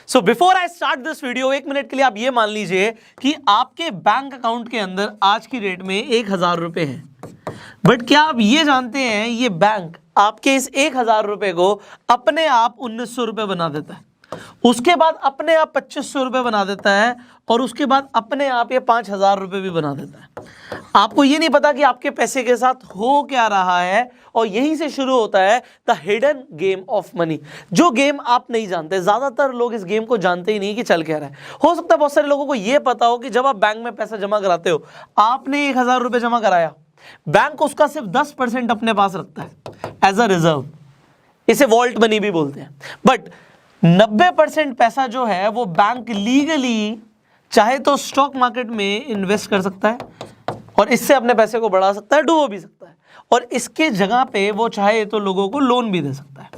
So before I start this video, 1 minute के लिए आप ये मान लीजिए कि आपके बैंक अकाउंट के अंदर आज की डेट में 1,000 रुपए हैं, बट क्या आप ये जानते हैं ये बैंक आपके इस 1,000 रुपए को अपने आप 1,900 रुपए बना देता है, उसके बाद अपने आप 2,500 रुपए बना देता है, और उसके बाद अपने आप ये 5,000 रुपए भी बना देता है। आपको ये नहीं पता कि आपके पैसे के साथ हो क्या रहा है, और यहीं से शुरू होता है the hidden game of money, जो गेम आप नहीं जानते। ज्यादातर लोग इस गेम को जानते ही नहीं कि चल क्या रहा है। हो सकता है बहुत सारे लोगों को ये पता हो कि जब आप बैंक में पैसा जमा कराते हो, आपने 1,000 रुपए जमा कराया, बैंक उसका सिर्फ 10% अपने पास रखता है एज अ रिजर्व, इसे वॉल्ट मनी भी बोलते हैं। बट 90% पैसा जो है वो बैंक लीगली चाहे तो स्टॉक मार्केट में इन्वेस्ट कर सकता है, और इससे अपने पैसे को बढ़ा सकता है, डुबो भी सकता है, और इसके जगह पे वो चाहे तो लोगों को लोन भी दे सकता है।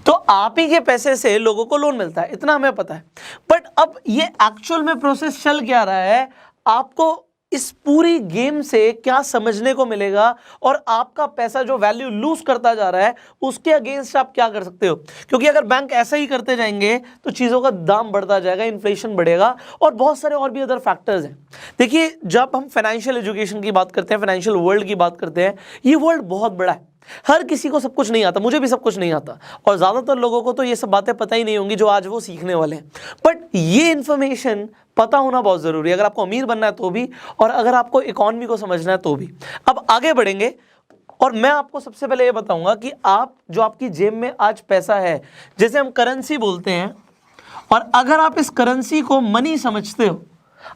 तो आप ही के पैसे से लोगों को लोन मिलता है, इतना हमें पता है। बट अब ये एक्चुअल में प्रोसेस चल क्या रहा है, आपको इस पूरी गेम से क्या समझने को मिलेगा, और आपका पैसा जो वैल्यू लूज करता जा रहा है उसके अगेंस्ट आप क्या कर सकते हो। क्योंकि अगर बैंक ऐसा ही करते जाएंगे तो चीज़ों का दाम बढ़ता जाएगा, इन्फ्लेशन बढ़ेगा, और बहुत सारे और भी अदर फैक्टर्स हैं। देखिए, जब हम फाइनेंशियल एजुकेशन की बात करते हैं, फाइनेंशियल वर्ल्ड की बात करते हैं, ये वर्ल्ड बहुत बड़ा है। हर किसी को सब कुछ नहीं आता, मुझे भी सब कुछ नहीं आता, और ज़्यादातर लोगों को तो ये सब बातें पता ही नहीं होंगी जो आज वो सीखने वाले हैं। बट ये इन्फॉर्मेशन पता होना बहुत ज़रूरी है, अगर आपको अमीर बनना है तो भी, और अगर आपको इकॉनमी को समझना है तो भी। अब आगे बढ़ेंगे, और मैं आपको सबसे पहले ये बताऊंगा कि आप जो आपकी जेब में आज पैसा है, जैसे हम करेंसी बोलते हैं, और अगर आप इस करेंसी को मनी समझते हो,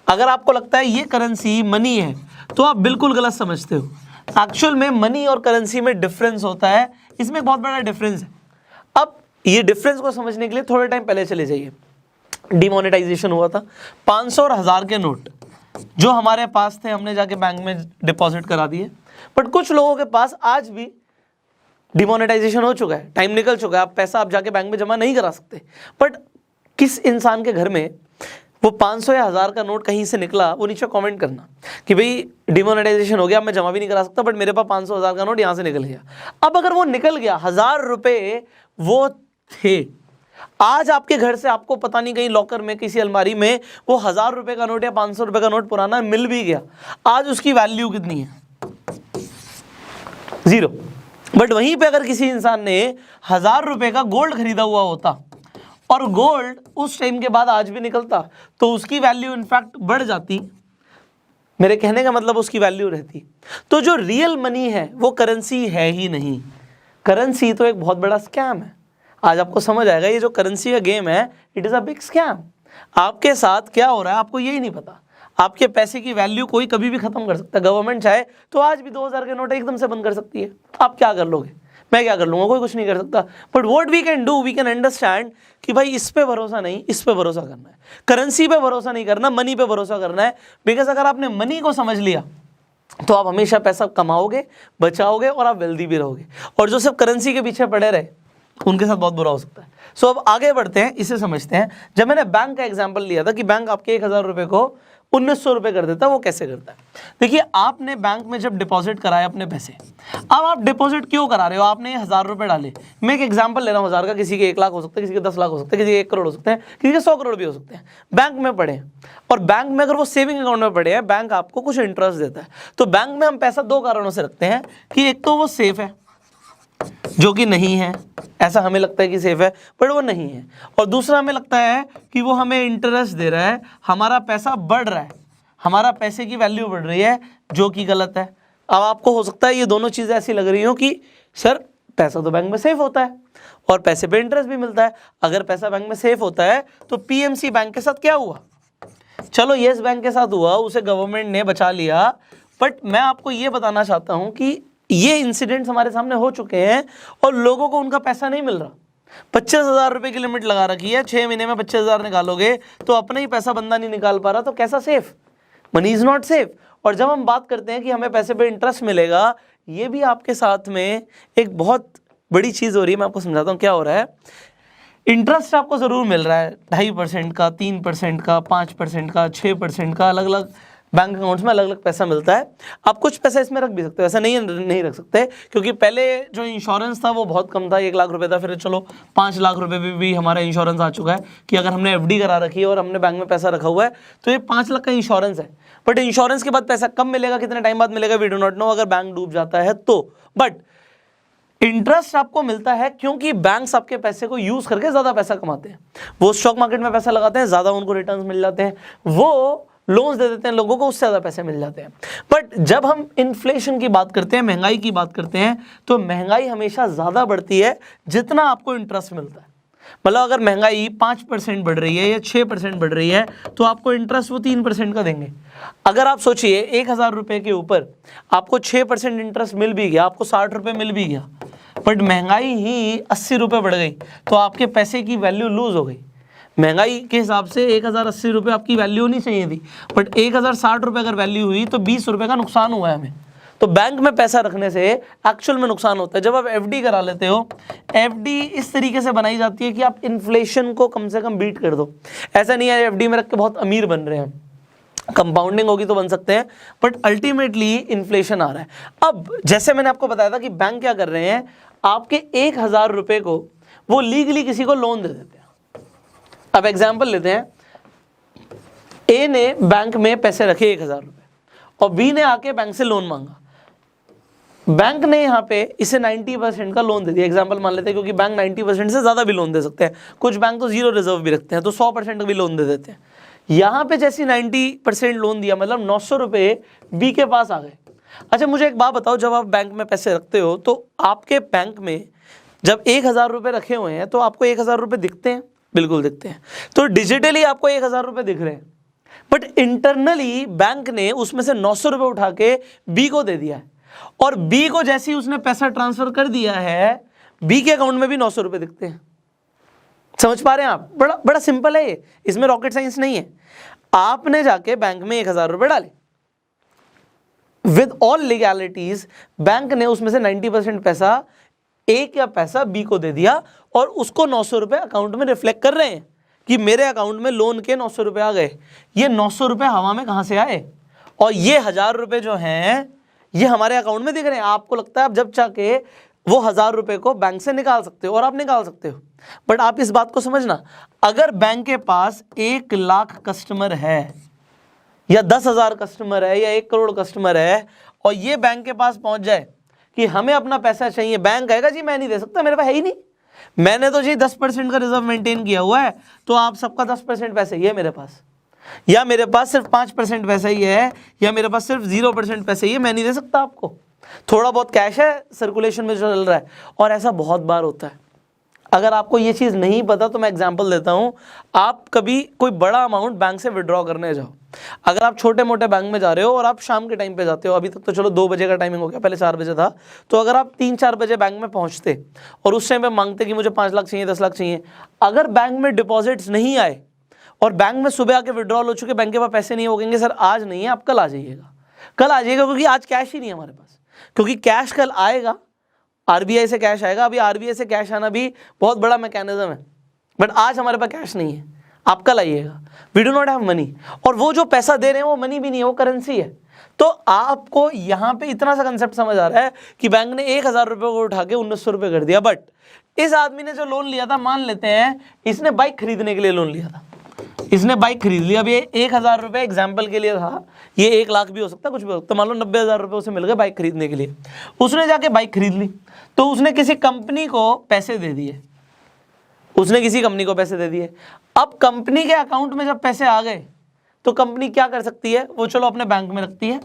अगर आपको लगता है ये करेंसी मनी है, तो आप बिल्कुल गलत समझते हो। एक्चुअल में मनी और करेंसी में डिफरेंस होता है, इसमें बहुत बड़ा डिफरेंस है। अब ये डिफरेंस को समझने के लिए थोड़े टाइम पहले चले जाइए। डिमोनेटाइजेशन हुआ था, 500 और 1000 के नोट जो हमारे पास थे हमने जाके बैंक में डिपॉजिट करा दिए। बट कुछ लोगों के पास आज भी डिमोनेटाइजेशन हो चुका है, टाइम निकल चुका है, आप पैसा आप जाके बैंक में जमा नहीं करा सकते। बट किस इंसान के घर में वो 500 या 1000 का नोट कहीं से निकला, वो नीचे कमेंट करना कि भाई डिमोनेटाइजेशन हो गया, मैं जमा भी नहीं करा सकता, बट मेरे पास 500 1000 का नोट यहाँ से निकल गया। अब अगर वो निकल गया, 1000 रुपये वो थे, आज आपके घर से आपको पता नहीं कहीं लॉकर में किसी अलमारी में वो 1000 रुपये का नोट या 500 रुपये का नोट पुराना मिल भी गया, आज उसकी वैल्यू कितनी है? 0। बट वहीं पे अगर किसी इंसान ने 1000 रुपये का गोल्ड खरीदा हुआ होता, और गोल्ड उस टाइम के बाद आज भी निकलता, तो उसकी वैल्यू इनफैक्ट बढ़ जाती। मेरे कहने का मतलब उसकी वैल्यू रहती। तो जो रियल मनी है वो करेंसी है ही नहीं, करेंसी तो एक बहुत बड़ा स्कैम है। आज आपको समझ आएगा ये जो करेंसी का गेम है, it is a big scam. आपके साथ क्या हो रहा है आपको यही नहीं पता। आपके पैसे की वैल्यू कोई कभी भी खत्म कर सकता है। गवर्नमेंट चाहे तो आज भी 2000 के नोट एकदम से बंद कर सकती है। आप क्या कर लोगे? मैं क्या कर लूँगा? कोई कुछ नहीं कर सकता। But what we can do, we can understand कि भाई इस पे भरोसा नहीं, इस पे भरोसा करना है। करेंसी पे भरोसा नहीं करना, मनी पे भरोसा करना है। बिकॉज अगर आपने मनी को समझ लिया तो आप हमेशा पैसा कमाओगे, बचाओगे, और आप वेल्दी भी रहोगे। और जो सिर्फ करेंसी के पीछे पड़े रहे, उनके साथ बहुत बुरा हो सकता है। सो अब आगे बढ़ते हैं, इसे समझते हैं। जब मैंने बैंक का एग्जांपल लिया था कि बैंक आपके 1000 रुपये को 1900 रुपये कर देता है, वो कैसे करता है? देखिए, आपने बैंक में जब डिपॉजिट कराया अपने पैसे, अब आप डिपॉजिट क्यों करा रहे हो? आपने 1000 रुपये डाले। मैं एक एग्जांपल ले रहा हूँ 1000 का, किसी के 1 लाख हो सकता है, किसी के 10 लाख हो सकते हैं, किसी के 1 करोड़ हो सकते हैं, किसी के 100 करोड़ भी हो सकते हैं। बैंक में पड़े हैं, और बैंक में अगर वो सेविंग अकाउंट में पड़े हैं, बैंक आपको कुछ इंटरेस्ट देता है। तो बैंक में हम पैसा 2 कारणों से रखते हैं कि एक तो वो सेफ है, जो कि नहीं है, ऐसा हमें लगता है कि सेफ है बट वो नहीं है, और दूसरा हमें लगता है कि वो हमें इंटरेस्ट दे रहा है, हमारा पैसा बढ़ रहा है, हमारा पैसे की वैल्यू बढ़ रही है, जो कि गलत है। अब आपको हो सकता है ये दोनों चीज़ें ऐसी लग रही हो कि सर पैसा तो बैंक में सेफ होता है और पैसे पे इंटरेस्ट भी मिलता है। अगर पैसा बैंक में सेफ होता है तो पीएमसी बैंक के साथ क्या हुआ? चलो येस बैंक के साथ हुआ, उसे गवर्नमेंट ने बचा लिया। बट मैं आपको ये बताना चाहता हूँ कि ये इंसिडेंट्स हमारे सामने हो चुके हैं, और लोगों को उनका पैसा नहीं मिल रहा। 25,000 रुपये की लिमिट लगा रखी है, 6 महीने में 25,000 निकालोगे तो अपना ही पैसा बंदा नहीं निकाल पा रहा, तो कैसा safe? Money is not safe. और जब हम बात करते हैं कि हमें पैसे पे इंटरेस्ट मिलेगा, ये भी आपके साथ में एक बहुत बड़ी चीज़ हो रही है। मैं आपको समझाता हूँ क्या हो रहा है। इंटरेस्ट आपको ज़रूर मिल रहा है, 2.5% का, 3% का, 5% का, 6% का, अलग अलग बैंक अकाउंट्स में अलग अलग पैसा मिलता है। आप कुछ पैसा इसमें रख भी सकते हो, ऐसा नहीं रख सकते, क्योंकि पहले जो इंश्योरेंस था वो बहुत कम था, 1 लाख रुपए था, फिर चलो 5 लाख रुपए भी हमारा इंश्योरेंस आ चुका है कि अगर हमने एफडी करा रखी है और हमने बैंक में पैसा रखा हुआ है तो ये 5 लाख का इंश्योरेंस है। बट इंश्योरेंस के बाद पैसा कब मिलेगा, कितने टाइम बाद मिलेगा, वी डू नॉट नो, अगर बैंक डूब जाता है तो। बट इंटरेस्ट आपको मिलता है क्योंकि बैंक्स आपके पैसे को यूज करके ज्यादा पैसा कमाते हैं। वो स्टॉक मार्केट में पैसा लगाते हैं, ज्यादा उनको रिटर्न्स मिल जाते हैं, वो लोन्स दे देते हैं लोगों को, उससे ज्यादा पैसे मिल जाते हैं। बट जब हम इन्फ्लेशन की बात करते हैं, महंगाई की बात करते हैं, तो महंगाई हमेशा ज्यादा बढ़ती है जितना आपको इंटरेस्ट मिलता है। मतलब अगर महंगाई 5% बढ़ रही है या 6% बढ़ रही है तो आपको इंटरेस्ट वो 3% का देंगे। अगर आप सोचिए 1000 रुपए के ऊपर आपको 6% इंटरेस्ट मिल भी गया, आपको 60 रुपए मिल भी गया, बट महंगाई ही 80 रुपए बढ़ गई तो आपके पैसे की वैल्यू लूज हो गई। महंगाई के हिसाब से 1080 रुपये आपकी वैल्यू होनी चाहिए थी, बट 1060 रुपये अगर वैल्यू हुई तो 20 रुपये का नुकसान हुआ है हमें। तो बैंक में पैसा रखने से एक्चुअल में नुकसान होता है। जब आप एफडी करा लेते हो, एफडी इस तरीके से बनाई जाती है कि आप इन्फ्लेशन को कम से कम बीट कर दो। ऐसा नहीं है एफडी में रख के बहुत अमीर बन रहे हैं, कंपाउंडिंग होगी तो बन सकते हैं, बट अल्टीमेटली इन्फ्लेशन आ रहा है। अब जैसे मैंने आपको बताया था कि बैंक क्या कर रहे हैं, आपके 1000 रुपये को वो लीगली किसी को लोन दे देते हैं। अब एग्जाम्पल लेते हैं, ए ने बैंक में पैसे रखे 1000 रुपये और बी ने आके बैंक से लोन मांगा। बैंक ने यहाँ पे इसे 90% का लोन दे दिया, एग्जाम्पल मान लेते हैं, क्योंकि बैंक 90% से ज़्यादा भी लोन दे सकते हैं, कुछ बैंक तो 0 रिजर्व भी रखते हैं तो 100% भी लोन दे देते हैं। यहाँ पे जैसे 90% लोन दिया, मतलब 900 रुपये बी के पास आ गए। अच्छा मुझे एक बात बताओ, जब आप बैंक में पैसे रखते हो तो आपके बैंक में जब 1000 रुपये रखे हुए हैं तो आपको 1000 रुपये दिखते हैं? बिल्कुल दिखते हैं। तो डिजिटली आपको 1000 रुपये दिख रहे हैं, बट इंटरनली बैंक ने उसमें से 900 रुपये उठा के बी को दे दिया है, और बी को जैसे ही उसने पैसा ट्रांसफर कर दिया है बी के अकाउंट में भी 900 रुपये दिखते हैं। समझ पा रहे हैं आप? बड़ा सिंपल है ये, इसमें रॉकेट साइंस नहीं है। आपने जाके बैंक में 1000 रुपये डाले, विद ऑल लीगैलिटीज बैंक ने उसमें से 90% पैसा ए का पैसा बी को दे दिया और उसको 900 रुपये अकाउंट में रिफ्लेक्ट कर रहे हैं कि मेरे अकाउंट में लोन के 900 रुपये आ गए। ये 900 रुपये हवा में कहाँ से आए, और ये 1000 रुपये जो हैं ये हमारे अकाउंट में दिख रहे हैं। आपको लगता है आप जब चाहे वो 1000 रुपये को बैंक से निकाल सकते हो, और आप निकाल सकते हो, बट आप इस बात को समझना, अगर बैंक के पास 1 लाख कस्टमर है या 10,000 कस्टमर है या 1 करोड़ कस्टमर है, और ये बैंक के पास पहुंच जाए कि हमें अपना पैसा चाहिए, बैंक कहेगा जी मैं नहीं दे सकता, मेरे पास है ही नहीं, मैंने तो जी 10% का रिजर्व मेंटेन किया हुआ है, तो आप सबका 10% पैसे ही है मेरे पास, या मेरे पास सिर्फ 5% पैसा ही है, या मेरे पास सिर्फ 0% पैसे ही है, मैं नहीं दे सकता आपको। थोड़ा बहुत कैश है सर्कुलेशन में जो चल रहा है, और ऐसा बहुत बार होता है। अगर आपको ये चीज़ नहीं पता तो मैं एग्जांपल देता हूँ। आप कभी कोई बड़ा अमाउंट बैंक से विड्रॉ करने जाओ, अगर आप छोटे मोटे बैंक में जा रहे हो और आप शाम के टाइम पे जाते हो, अभी तक तो चलो 2 बजे का टाइमिंग हो गया, पहले 4 बजे था, तो अगर आप 3-4 बजे बैंक में पहुँचते और उस टाइम पे मांगते कि मुझे 5 लाख चाहिए, 10 लाख चाहिए, अगर बैंक में डिपॉजिट्स नहीं आए और बैंक में सुबह आके विड्रॉल हो चुके, बैंक के पास पैसे नहीं होंगे, सर आज नहीं है, आप कल आ जाइएगा, कल आ जाइएगा, क्योंकि आज कैश ही नहीं है हमारे पास, क्योंकि कैश कल आएगा, आरबीआई से कैश आएगा। अभी आरबीआई से कैश आना भी बहुत बड़ा मैकेनिज्म है, बट आज हमारे पास कैश नहीं है, आप कल आइएगा, we do not have money. और वो जो पैसा दे रहे हैं वो मनी भी नहीं है, वो करेंसी है। तो आपको यहाँ पे इतना सा कंसेप्ट समझ आ रहा है कि बैंक ने 1000 रुपये को उठा के 1900 रुपये कर दिया, बट इस आदमी ने जो लोन लिया था, मान लेते हैं इसने बाइक खरीदने के लिए लोन लिया था, इसने बाइक खरीद लिया। अब ये 1000 रुपये एग्जाम्पल के लिए था, ये 1 लाख भी हो सकता है, कुछ भी हो सकता है, मान लो 90,000 रुपये उसे मिल गए बाइक खरीदने के लिए। उसने जाके बाइक खरीद ली, तो उसने किसी कंपनी को पैसे दे दिए, उसने किसी कंपनी को पैसे दे दिए। अब कंपनी के अकाउंट में जब पैसे आ गए तो कंपनी क्या कर सकती है, वो चलो अपने बैंक में रखती है,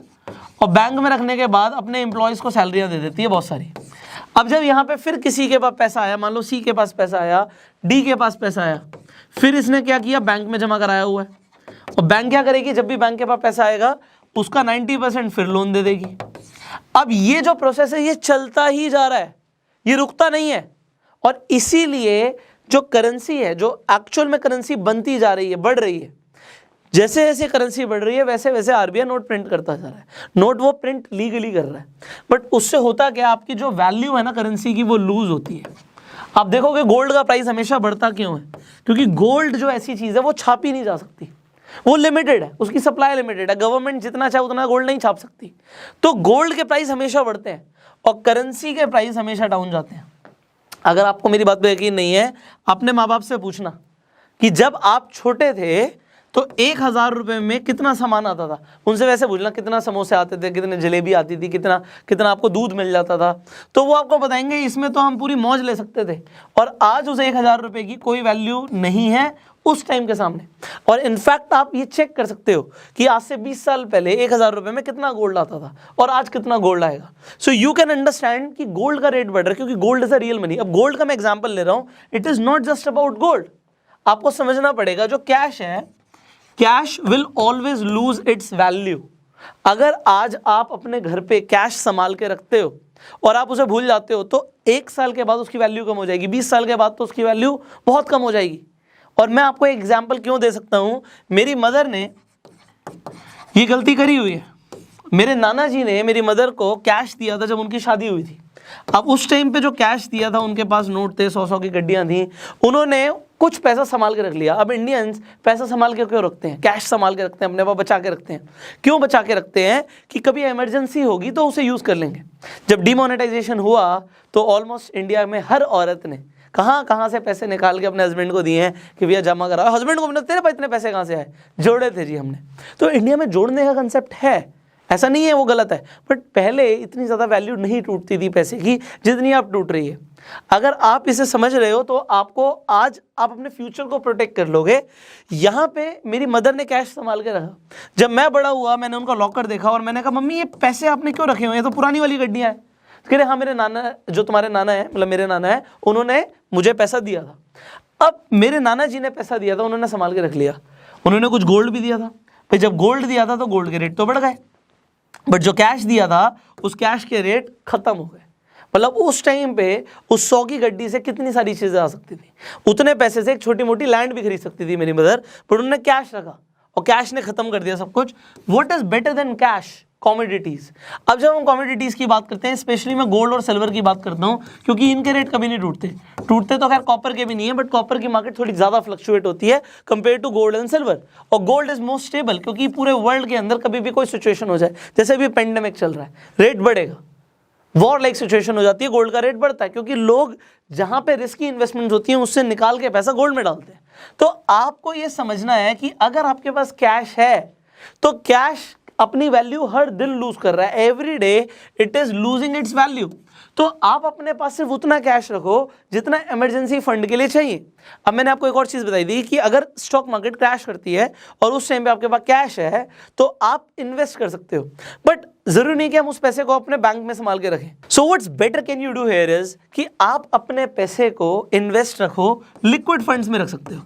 और बैंक में रखने के बाद अपने एम्प्लॉयज़ को सैलरियाँ दे देती है बहुत सारी। अब जब यहाँ पे फिर किसी के पास पैसा आया, मान लो सी के पास पैसा आया, डी के पास पैसा आया, फिर इसने क्या किया, बैंक में जमा कराया हुआ है, और बैंक क्या करेगी, जब भी बैंक के पास पैसा आएगा उसका 90% फिर लोन दे देगी। अब ये जो प्रोसेस है ये चलता ही जा रहा है, ये रुकता नहीं है, और इसीलिए जो करेंसी है, जो एक्चुअल में करेंसी बनती जा रही है, बढ़ रही है, जैसे जैसे करेंसी बढ़ रही है वैसे वैसे आरबीआई नोट प्रिंट करता जा रहा है। नोट वो प्रिंट लीगली कर रहा है, बट उससे होता क्या, आपकी जो वैल्यू है ना करेंसी की, वो लूज होती है। आप देखोगे गोल्ड का प्राइस हमेशा बढ़ता क्यों है, क्योंकि गोल्ड जो ऐसी चीज़ है वो छापी नहीं जा सकती। वो लिमिटेड है, उसकी सप्लाई लिमिटेड है, गवर्नमेंट जितना चाहे उतना गोल्ड नहीं छाप सकती। तो गोल्ड के प्राइस हमेशा बढ़ते हैं और करेंसी के प्राइस हमेशा डाउन जाते हैं। अगर आपको मेरी बात पे यकीन नहीं है, अपने माँ बाप से पूछना कि जब आप छोटे थे तो 1000 रुपये में कितना सामान आता था, उनसे वैसे पूछना कितना समोसे आते थे, कितने जलेबी आती थी, कितना कितना आपको दूध मिल जाता था, तो वो आपको बताएंगे इसमें तो हम पूरी मौज ले सकते थे। और आज उस 1000 रुपये की कोई वैल्यू नहीं है उस टाइम के सामने। और इनफैक्ट आप ये चेक कर सकते हो कि आज से 20 साल पहले 1000 रुपये में कितना गोल्ड आता था और आज कितना गोल्ड आएगा। सो यू कैन अंडरस्टैंड कि गोल्ड का रेट बढ़ रहा है, क्योंकि gold is a real money. अब गोल्ड का मैं एग्जाम्पल ले रहा हूँ, it is not just about gold. आपको समझना पड़ेगा जो कैश है, cash will always lose its value. अगर आज आप अपने घर पे कैश संभाल के रखते हो और आप उसे भूल जाते हो तो 1 साल के बाद उसकी वैल्यू कम हो जाएगी, 20 साल के बाद तो उसकी वैल्यू बहुत कम हो जाएगी। और मैं आपको एक एग्जांपल क्यों दे सकता हूं, मेरी मदर ने ये गलती करी हुई है। मेरे नाना जी ने मेरी मदर को कैश दिया था जब उनकी शादी हुई थी। अब उस टाइम पे जो कैश दिया था, उनके पास नोट थे, 100-100 की गड्डियां थी, उन्होंने कुछ पैसा संभाल के रख लिया। अब इंडियंस पैसा संभाल के क्यों रखते हैं, कैश संभाल के रखते हैं, अपने पास बचा के रखते हैं। क्यों बचा के रखते हैं कि कभी इमरजेंसी होगी तो उसे यूज़ कर लेंगे। जब डिमोनेटाइजेशन हुआ तो ऑलमोस्ट इंडिया में हर औरत ने कहाँ से पैसे निकाल के अपने हस्बैंड को दिए हैं कि भैया जमा कराओ। हस्बैंड को बोला तेरे पास इतने पैसे कहाँ से आए, जोड़े थे जी हमने। तो इंडिया में जोड़ने का कंसेप्ट है, ऐसा नहीं है वो गलत है, बट पहले इतनी ज़्यादा वैल्यू नहीं टूटती थी पैसे की जितनी आप टूट रही है। अगर आप इसे समझ रहे हो तो आपको आज आप अपने फ्यूचर को प्रोटेक्ट कर लोगे। यहाँ पे मेरी मदर ने कैश संभाल के रखा। जब मैं बड़ा हुआ मैंने उनका लॉकर देखा और मैंने कहा मम्मी ये पैसे आपने क्यों रखे हुए हैं, ये तो पुरानी वाली गड्डियाँ हैं। कह रहे हाँ मेरे नाना, जो तुम्हारे नाना है, मतलब मेरे नाना है, उन्होंने मुझे पैसा दिया था। अब मेरे नाना जी ने पैसा दिया था, उन्होंने संभाल के रख लिया। उन्होंने कुछ गोल्ड भी दिया था, भाई जब गोल्ड दिया था तो गोल्ड के रेट तो बढ़ गए, बट जो कैश दिया था उस कैश के रेट खत्म हो गए। मतलब उस टाइम पे उस 100 की गड्डी से कितनी सारी चीजें आ सकती थी। उतने पैसे से एक छोटी मोटी लैंड भी खरीद सकती थी मेरी मदर, पर उन्होंने कैश रखा और कैश ने खत्म कर दिया सब कुछ। What is better than cash? Commodities. अब जब हम कॉमोडिटीज की बात करते हैं, स्पेशली मैं गोल्ड और सिल्वर की बात करता हूँ, क्योंकि इनके रेट कभी नहीं टूटते तो खैर कॉपर के भी नहीं है, बट कॉपर की मार्केट थोड़ी ज्यादा फ्लक्चुएट होती है compare to gold and silver. और गोल्ड इज मोस्ट स्टेबल, क्योंकि पूरे वर्ल्ड के अंदर कभी भी कोई सिचुएशन हो जाए, जैसे अभी पेंडेमिक चल रहा है, रेट बढ़ेगा, वॉर लाइक सिचुएशन हो जाती है, गोल्ड का रेट बढ़ता है, क्योंकि लोग जहां पे रिस्की इन्वेस्टमेंट होती है उससे निकाल के पैसा गोल्ड में डालते हैं। तो आपको ये समझना है कि अगर आपके पास कैश है तो कैश अपनी वैल्यू हर दिन लूज कर रहा है, every day it is losing its value. तो आप अपने पास सिर्फ उतना कैश रखो जितना इमरजेंसी फंड के लिए चाहिए। अब मैंने आपको एक और चीज बताई थी कि अगर स्टॉक मार्केट क्रैश करती है और उस टाइम पे आपके पास कैश है तो आप इन्वेस्ट कर सकते हो, बट जरूरी नहीं कि हम उस पैसे को अपने बैंक में संभाल के रखें। So what's better can you do here is कि आप अपने पैसे को इन्वेस्ट रखो, लिक्विड फंड्स में रख सकते हो।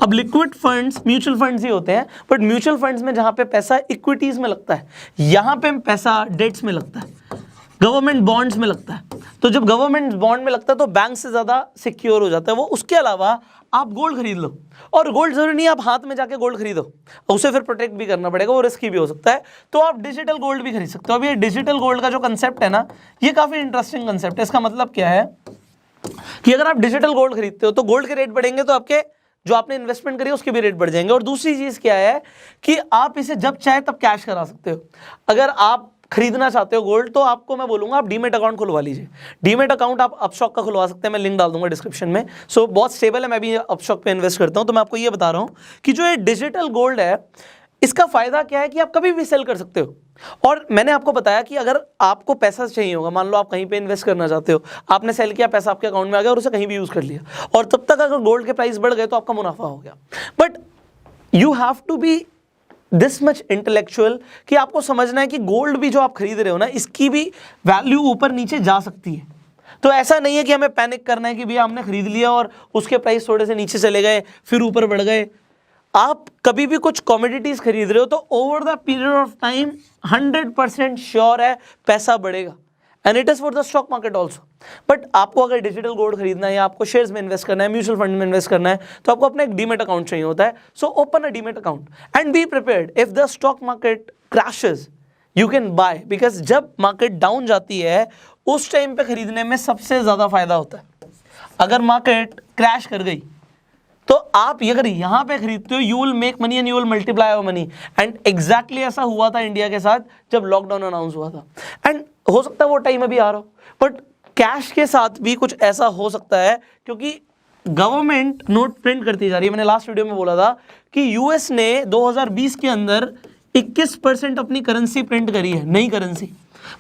अब लिक्विड फंड्स म्यूचुअल फंड्स ही होते हैं, बट म्यूचुअल फंड्स में जहां पे पैसा इक्विटीज में लगता है, यहां पे पैसा डेट्स में लगता है, गवर्नमेंट बॉन्ड्स में लगता है। तो जब गवर्नमेंट बॉन्ड में लगता है तो बैंक से ज्यादा सिक्योर हो जाता है वो। उसके अलावा आप गोल्ड खरीद लो, और गोल्ड जरूरी नहीं आप हाथ में जाके गोल्ड खरीदो, उसे फिर प्रोटेक्ट भी करना पड़ेगा, वो रिस्की भी हो सकता है। तो आप डिजिटल गोल्ड भी खरीद सकते हो। अब ये डिजिटल गोल्ड का जो कंसेप्ट है ना, ये काफी इंटरेस्टिंग कंसेप्ट है। इसका मतलब क्या है कि अगर आप डिजिटल गोल्ड खरीदते हो तो गोल्ड के रेट बढ़ेंगे तो आपके जो आपने इन्वेस्टमेंट करी उसके भी रेट बढ़ जाएंगे। और दूसरी चीज क्या है कि आप इसे जब चाहे तब कैश करा सकते हो। अगर आप खरीदना चाहते हो गोल्ड तो आपको मैं बोलूंगा आप डीमेट अकाउंट खुलवा लीजिए। डीमेट अकाउंट आप अपस्टॉक का खुलवा सकते हैं, मैं लिंक डाल दूंगा डिस्क्रिप्शन में। सो बहुत स्टेबल है, मैं भी अपस्टॉक पे इन्वेस्ट करता हूं। तो मैं आपको ये बता रहा हूं कि जो ये डिजिटल गोल्ड है इसका फायदा क्या है कि आप कभी भी सेल कर सकते हो। और मैंने आपको बताया कि अगर आपको पैसा चाहिए होगा, मान लो आप कहीं पे इन्वेस्ट करना चाहते हो, आपने सेल किया, पैसा आपके अकाउंट में आ गया और उसे कहीं भी यूज कर लिया, और तब तक अगर गोल्ड के प्राइस बढ़ गए तो आपका मुनाफा हो गया। But you have to be this much intellectual कि आपको समझना है कि गोल्ड भी जो आप खरीद रहे हो ना, इसकी भी वैल्यू ऊपर नीचे जा सकती है। तो ऐसा नहीं है कि हमें पैनिक करना है कि भैया हमने खरीद लिया और उसके प्राइस थोड़े से नीचे चले गए फिर ऊपर बढ़ गए। आप कभी भी कुछ कमोडिटीज खरीद रहे हो तो over the period of time 100% sure है पैसा बढ़ेगा, and it is for the stock market also. But आपको अगर डिजिटल गोल्ड खरीदना है या आपको शेयर्स में इन्वेस्ट करना है, म्यूचुअल फंड में इन्वेस्ट करना है, तो आपको अपना एक डीमेट अकाउंट चाहिए होता है। So open a demat account and be prepared if the stock market crashes you can buy, because जब मार्केट डाउन जाती है उस टाइम पे खरीदने में सबसे ज्यादा फायदा होता है। अगर मार्केट क्रैश कर गई तो आप अगर यहाँ पे खरीदते हो, you will make money and you will multiply your money. And exactly ऐसा हुआ था इंडिया के साथ जब लॉकडाउन अनाउंस हुआ था। एंड हो सकता है वो टाइम अभी आ रहा हो, बट कैश के साथ भी कुछ ऐसा हो सकता है, क्योंकि गवर्नमेंट नोट प्रिंट करती जा रही है। मैंने लास्ट वीडियो में बोला था कि यूएस ने 2020 के अंदर 21% अपनी करेंसी प्रिंट करी है, नई करेंसी।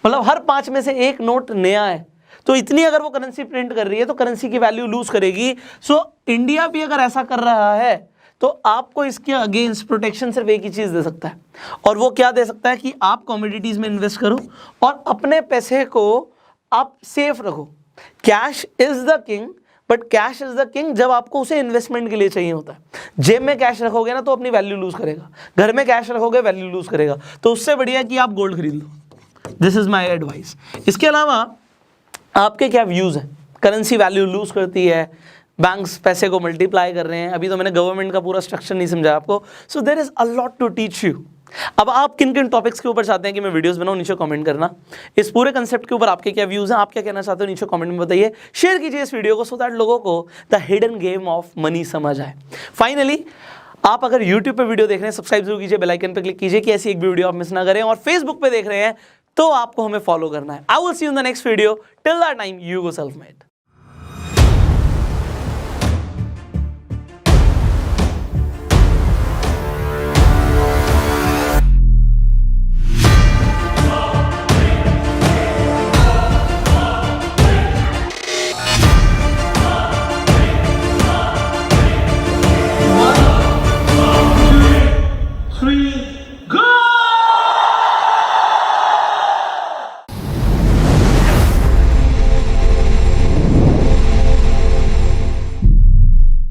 मतलब हर 5 में से एक नोट नया है। तो इतनी अगर वो करेंसी प्रिंट कर रही है तो करेंसी की वैल्यू लूज करेगी। सो इंडिया भी अगर ऐसा कर रहा है तो आपको इसके अगेंस्ट प्रोटेक्शन सिर्फ एक ही चीज दे सकता है, और वो क्या दे सकता है कि आप कमोडिटीज में इन्वेस्ट करो और अपने पैसे को आप सेफ रखो। Cash is the king, but cash is the king जब आपको उसे इन्वेस्टमेंट के लिए चाहिए होता है। जेब में कैश रखोगे ना तो अपनी वैल्यू लूज करेगा, घर में कैश रखोगे वैल्यू लूज करेगा। तो उससे बढ़िया कि आप गोल्ड खरीद लो। This is my advice. इसके अलावा आपके क्या व्यूज हैं? करेंसी वैल्यू लूज करती है, बैंक्स पैसे को मल्टीप्लाई कर रहे हैं। अभी तो मैंने गवर्नमेंट का पूरा स्ट्रक्चर नहीं समझा आपको। So there is a lot to teach you. अब आप किन किन टॉपिक्स के ऊपर चाहते हैं कि मैं वीडियोस बनाऊं, नीचे कमेंट करना। इस पूरे कंसेप्ट के ऊपर आपके क्या व्यूज हैं, आप क्या कहना चाहते हो, नीचे कमेंट में बताइए। शेयर कीजिए इस वीडियो को सो दैट लोगों को the hidden game of money समझ आए। फाइनली, आप अगर YouTube पे वीडियो देख रहे हैं, सब्सक्राइब जरूर कीजिए, बेल आइकन पे क्लिक कीजिए कि ऐसी एक भी वीडियो आप मिस ना करें। और Facebook पे देख रहे हैं तो आपको हमें फॉलो करना है। I will see you in the next video. Till that time, you go self made.